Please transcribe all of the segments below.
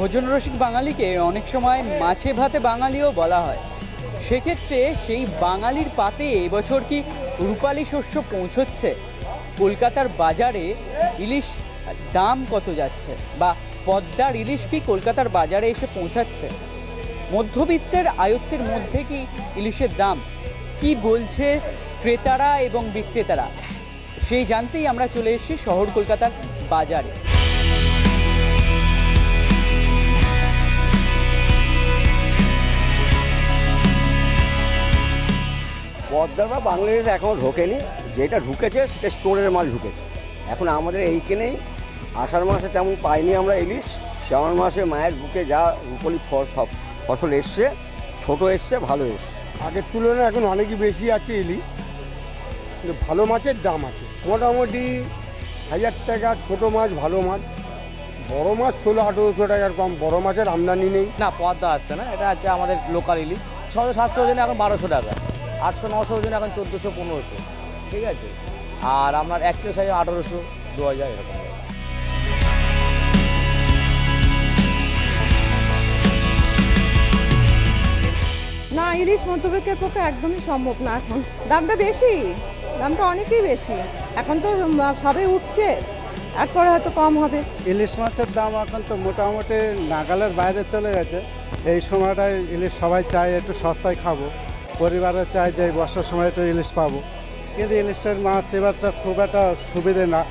ভোজন রসিক বাঙালিকে অনেক সময় মাছে ভাতে বাঙালিও বলা হয়। সেক্ষেত্রে সেই বাঙালির পাতে এবছর কি রূপালী শস্য পৌঁছচ্ছে? কলকাতার বাজারে ইলিশ দাম কত যাচ্ছে, বা পদ্মার ইলিশ কি কলকাতার বাজারে এসে পৌঁছাচ্ছে? মধ্যবিত্তের আয়ত্তের মধ্যে কি ইলিশের দাম? কি বলছে ক্রেতারা এবং বিক্রেতারা? সেই জানতেই আমরা চলে এসেছি শহর কলকাতার বাজারে। পদ্মার বা বাংলাদেশ এখনও ঢোকেনি, যেটা ঢুকেছে সেটা স্টোরের মাল ঢুকেছে। এখন আমাদের এইখানেই আষাঢ় মাসে তেমন পাইনি আমরা ইলিশ। শ্রাবণ মাসে মায়ের বুকে যা রূপালী সব ফসল এসছে, ছোট এসছে, ভালো এসছে। আগের তুলনায় এখন অনেকই বেশি আছে ইলিশ, কিন্তু ভালো মাছের দাম আছে। মোটামুটি 1000 টাকা ছোটো মাছ, ভালো মাছ। বড় মাছ 1600-1800 টাকার কম বড় মাছের আমদানি নেই। না, পদ্মা আসছে না, এটা আছে আমাদের লোকাল ইলিশ। 600-700 ওজনে এখন 1200 টাকা, 800-900 ওজনে এখন 1400-1500, ঠিক আছে। আর আপনার 1 কিলো সাইজে 1800-2000 এরকম। না, ইলিশ মধ্যবিত্তের পক্ষে একদমই সম্ভব না। এখন দামটা বেশি, দামটা অনেকই বেশি। এখন তো সবে উঠছে, এরপরে হয়তো কম হবে। ইলিশ মাছের দাম এখন তো মোটামুটি নাগালের বাইরে চলে গেছে। এই সময়টায় ইলিশ সবাই চায় একটু সস্তায় খাবো, পরিবারও চায় যে বর্ষার সময় একটু ইলিশ পাবো, কিন্তু ইলিশের মাছ এবারটা খুব একটা সুবিধে না।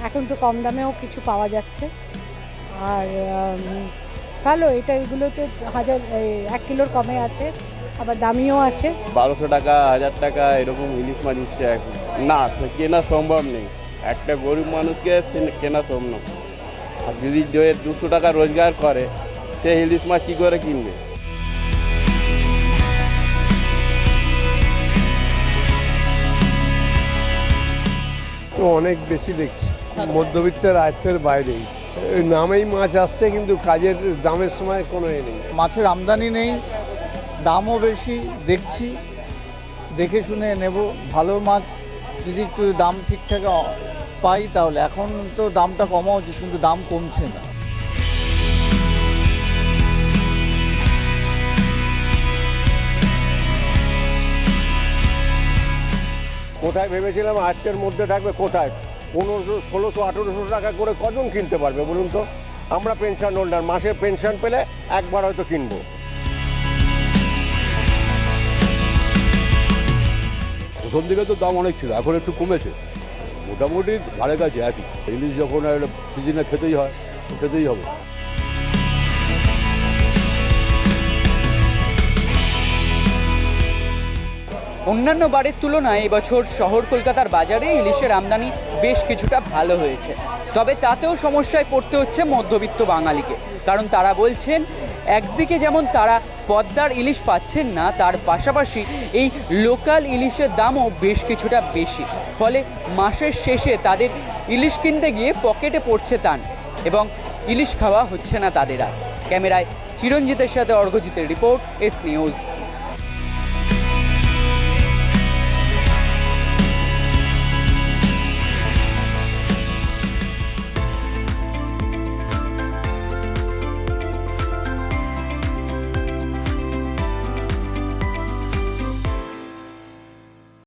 এখন তো কম দামেও কিছু পাওয়া যাচ্ছে, আর ভালো। এগুলোতে 1 কিলোর কমে আছে, আবার দামিও আছে। 1200 টাকা, 1000 টাকা এরকম ইলিশ মাছ উঠছে এখন। না, সে কেনা সম্ভব নেই, একটা গরিব মানুষকে কেনা সম্ভব। আর যদি 200 টাকা রোজগার করে, সে ইলিশ মাছ কী করে কিনবে? তো অনেক বেশি দেখছি, মধ্যবিত্তের আয়ত্তের বাইরেই। নামেই মাছ আসছে, কিন্তু কাজের দামের সময় কোনো নেই। মাছের আমদানি নেই, দামও বেশি দেখছি, দেখে শুনে নেব। ভালো মাছ যদি একটু দাম ঠিকঠাক পাই তাহলে। এখন তো দামটা কমা উচিত, কিন্তু দাম কমছে না। কোথায় ভেবেছিলাম আজকের মধ্যে থাকবে, কোথায় 1500, 1600, 1800 টাকা করে কজন কিনতে পারবে বলুন তো? আমরা পেনশন হোল্ডার, মাসে পেনশন পেলে একবার হয়তো কিনবো। প্রথম দিকে তো দাম অনেক ছিল, এখন একটু কমেছে, মোটামুটি ধারে কাছে একই। ইলিশ যখন একটা সিজনে খেতেই হয়, খেতেই হবে। অন্যান্য বারের তুলনায় এবছর শহর কলকাতার বাজারে ইলিশের আমদানি বেশ কিছুটা ভালো হয়েছে। তবে তাতেও সমস্যায় পড়তে হচ্ছে মধ্যবিত্ত বাঙালিকে, কারণ তারা বলছেন একদিকে যেমন তারা পদ্মার ইলিশ পাচ্ছেন না, তার পাশাপাশি এই লোকাল ইলিশের দামও বেশ কিছুটা বেশি। ফলে মাসের শেষে তাদের ইলিশ কিনতে গিয়ে পকেটে পড়ছে টান, এবং ইলিশ খাওয়া হচ্ছে না তাদের আর। ক্যামেরায় চিরঞ্জিতের সাথে অর্ঘজিতের রিপোর্ট, এস নিউজ।